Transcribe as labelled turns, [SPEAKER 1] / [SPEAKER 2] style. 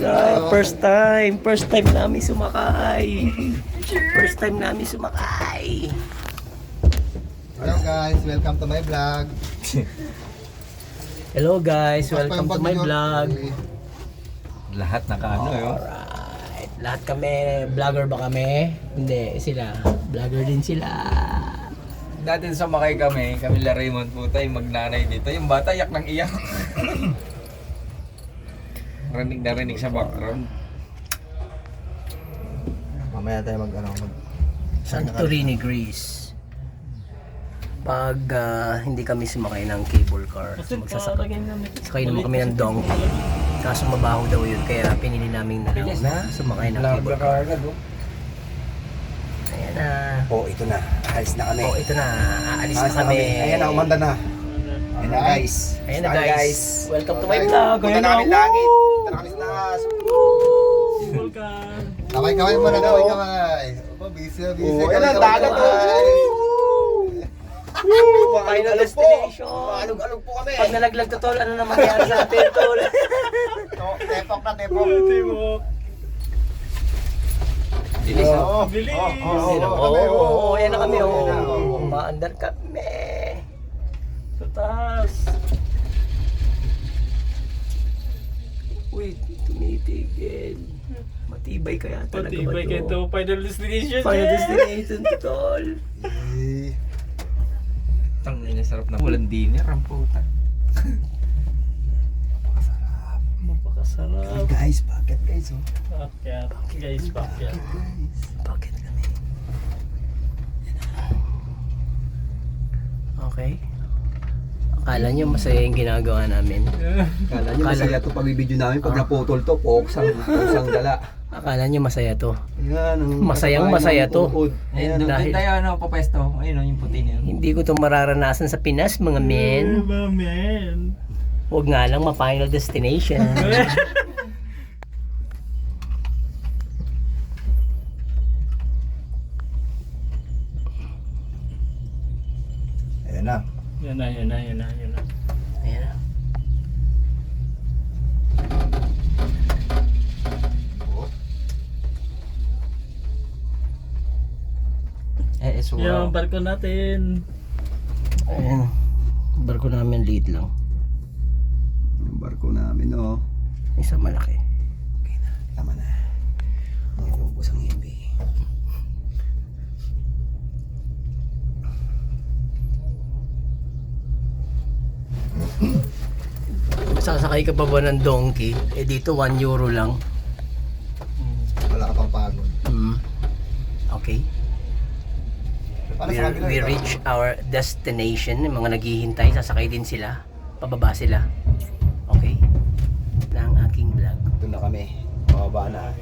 [SPEAKER 1] God. First time namin sumakay. First time namin sumakay.
[SPEAKER 2] Hello guys, welcome to my vlog.
[SPEAKER 1] Hello guys, welcome to my vlog.
[SPEAKER 3] Lahat nakaano yun.
[SPEAKER 1] Alright, lahat kami, vlogger ba kami? Hindi, sila, vlogger din sila.
[SPEAKER 3] Dati sumakay kami Raymond Putay, magnanay dito. Yung bata yak ng iyak. Rinig na rinig sa background.
[SPEAKER 2] Mamaya tayo mag
[SPEAKER 1] Santorini, Greece. Pag hindi kami sumakay ng cable car, sakay naman kami ng donkey. Kaso mabaho daw yun, kaya pinili namin na lang na sumakay ng cable car. Ayan na.
[SPEAKER 2] Oh, ito na. Alis na kami.
[SPEAKER 1] Oh, ito na. Aalis na kami.
[SPEAKER 2] Ayan na, umanda na. Ayan na guys.
[SPEAKER 1] Ayan na guys. Welcome to my vlog.
[SPEAKER 2] Punta na kami langit. Punta na kami sa taas. Kamay-kamay muna, kamay-kamay. Oh, busy. Ayan na, dagat po.
[SPEAKER 1] Final destination.
[SPEAKER 2] Alog-alog po kami.
[SPEAKER 1] Pag nalaglag to tol, ano na mangyayari sa atin tol?
[SPEAKER 2] Tepok na, tepok.
[SPEAKER 3] Bilis
[SPEAKER 2] oh.
[SPEAKER 3] Bilis.
[SPEAKER 1] Oo, ayan na kami. Maandar kami. Sa taas. Uy, tumitigil. Matibay kaya talaga ba
[SPEAKER 4] Matibay kayo to. Final destination.
[SPEAKER 1] Final destination to tol.
[SPEAKER 3] Tangin na sarap na walang dinner ang puta.
[SPEAKER 4] Napakasarap.
[SPEAKER 2] Guys, bakit guys?
[SPEAKER 4] Pakyat. Guys, pakyat.
[SPEAKER 1] Bakit kami? Okay. Akala nyo masaya yung ginagawa namin.
[SPEAKER 2] Kala nyo masaya ito pag-video namin pag naputol to, poksang dala.
[SPEAKER 1] Akala nyo masaya to.
[SPEAKER 2] Yan,
[SPEAKER 1] Masayang masaya to.
[SPEAKER 3] Ayun, doon
[SPEAKER 1] Dahil-
[SPEAKER 3] tayo ano, papesto. Ayun yung puti niya.
[SPEAKER 1] Hindi ko to mararanasan sa Pinas mga men.
[SPEAKER 4] Man.
[SPEAKER 1] Huwag nga lang ma-final destination.
[SPEAKER 2] Ayan na.
[SPEAKER 4] Yan na.
[SPEAKER 1] Ayan na.
[SPEAKER 4] Yung barko natin.
[SPEAKER 1] Ayan. Barko namin liit lang.
[SPEAKER 2] Yung barko namin, oh.
[SPEAKER 1] Isa malaki.
[SPEAKER 2] Okay na, tama na. Ubus ang hindi.
[SPEAKER 1] Sasakay ka pa ba ng donkey? Eh dito 1 euro lang.
[SPEAKER 2] Wala ka pang pagod.
[SPEAKER 1] Okay.
[SPEAKER 2] Paano sa kabila
[SPEAKER 1] We
[SPEAKER 2] ito?
[SPEAKER 1] reach our destination. Yung mga naghihintay, sasakay din sila. Pababa sila. Okay. Na ang aking vlog.
[SPEAKER 2] Ito na kami. Pababa na.